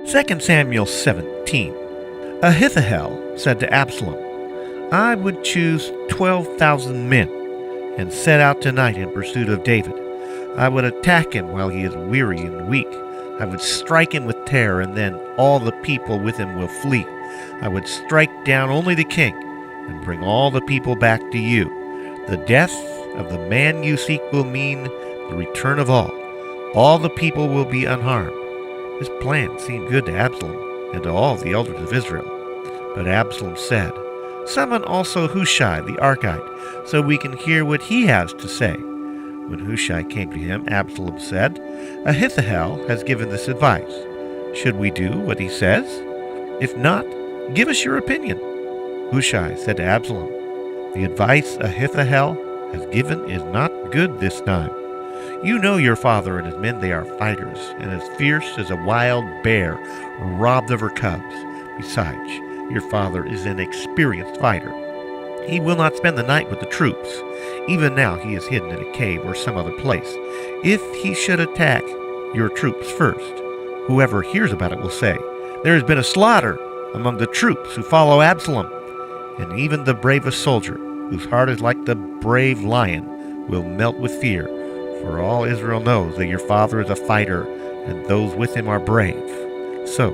2 Samuel 17. Ahithophel said to Absalom, I would choose 12,000 men and set out tonight in pursuit of David. I would attack him while he is weary and weak. I would strike him with terror, and then all the people with him will flee. I would strike down only the king and bring all the people back to you. The death of the man you seek will mean the return of all. All the people will be unharmed. This plan seemed good to Absalom and to all the elders of Israel. But Absalom said, Summon also Hushai the Archite, so we can hear what he has to say. When Hushai came to him, Absalom said, Ahithophel has given this advice. Should we do what he says? If not, give us your opinion. Hushai said to Absalom, The advice Ahithophel has given is not good this time. You know your father and his men, they are fighters, and as fierce as a wild bear robbed of her cubs. Besides, your father is an experienced fighter. He will not spend the night with the troops. Even now he is hidden in a cave or some other place. If he should attack your troops first, whoever hears about it will say, There has been a slaughter among the troops who follow Absalom. And even the bravest soldier, whose heart is like the brave lion, will melt with fear. For all Israel knows that your father is a fighter, and those with him are brave. So,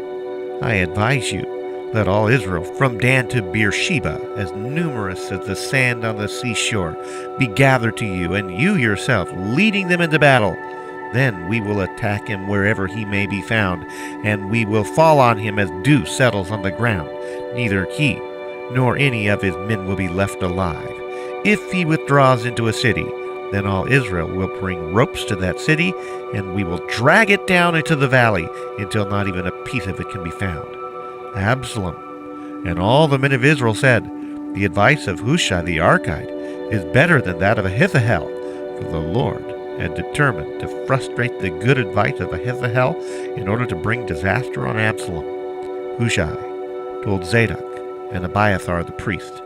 I advise you, let all Israel, from Dan to Beersheba, as numerous as the sand on the seashore, be gathered to you, and you yourself leading them into battle. Then we will attack him wherever he may be found, and we will fall on him as dew settles on the ground. Neither he nor any of his men will be left alive. If he withdraws into a city, then all Israel will bring ropes to that city, and we will drag it down into the valley until not even a piece of it can be found. Absalom and all the men of Israel said, The advice of Hushai the Archite is better than that of Ahithophel, for the Lord had determined to frustrate the good advice of Ahithophel in order to bring disaster on Absalom. Hushai told Zadok and Abiathar the priest,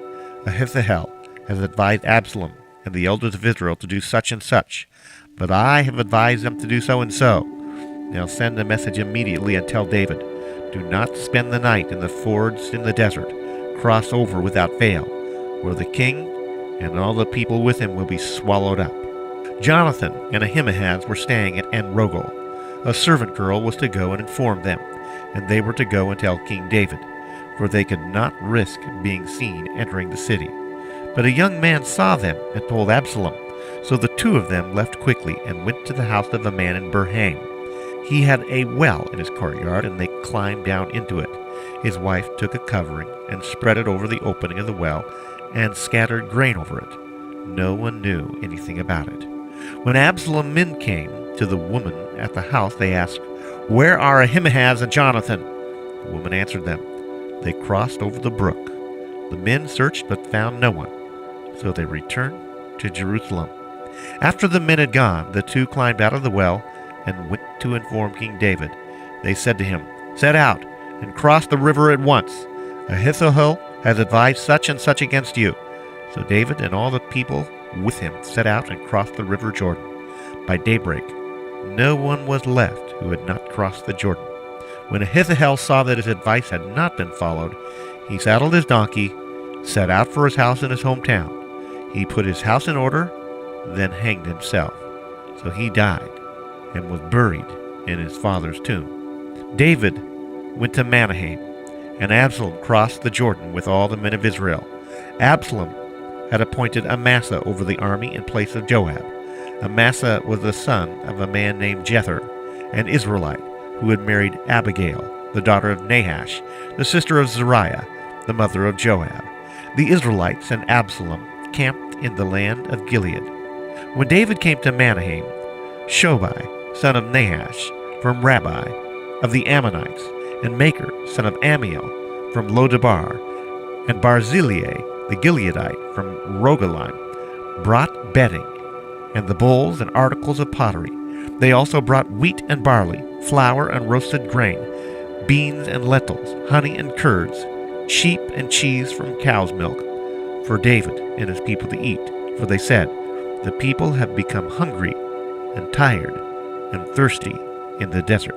Ahithophel has advised Absalom and the elders of Israel to do such and such, but I have advised them to do so and so. Now send a message immediately and tell David, Do not spend the night in the fords in the desert. Cross over without fail, where the king and all the people with him will be swallowed up. Jonathan and Ahimaaz were staying at En-Rogel. A servant girl was to go and inform them, and they were to go and tell King David, for they could not risk being seen entering the city. But a young man saw them and told Absalom. So the two of them left quickly and went to the house of a man in Berhaim. He had a well in his courtyard, and they climbed down into it. His wife took a covering and spread it over the opening of the well and scattered grain over it. No one knew anything about it. When Absalom's men came to the woman at the house, they asked, Where are Ahimaaz and Jonathan? The woman answered them, They crossed over the brook. The men searched but found no one. So they returned to Jerusalem. After the men had gone, the two climbed out of the well and went to inform King David. They said to him, Set out and cross the river at once. Ahithophel has advised such and such against you. So David and all the people with him set out and crossed the river Jordan. By daybreak, no one was left who had not crossed the Jordan. When Ahithophel saw that his advice had not been followed, he saddled his donkey, set out for his house in his hometown. He put his house in order, then hanged himself. So he died and was buried in his father's tomb. David went to Mahanaim, and Absalom crossed the Jordan with all the men of Israel. Absalom had appointed Amasa over the army in place of Joab. Amasa was the son of a man named Jether, an Israelite, who had married Abigail, the daughter of Nahash, the sister of Zeruiah, the mother of Joab. The Israelites and Absalom camped in the land of Gilead. When David came to Mahanaim, Shobai, son of Nahash, from Rabbi of the Ammonites, and Maker, son of Amiel, from Lodebar, and Barzillai, the Gileadite, from Rogelim, brought bedding, and the bowls and articles of pottery. They also brought wheat and barley, flour and roasted grain, beans and lentils, honey and curds, sheep and cheese from cow's milk, for David and his people to eat. For they said, The people have become hungry and tired and thirsty in the desert.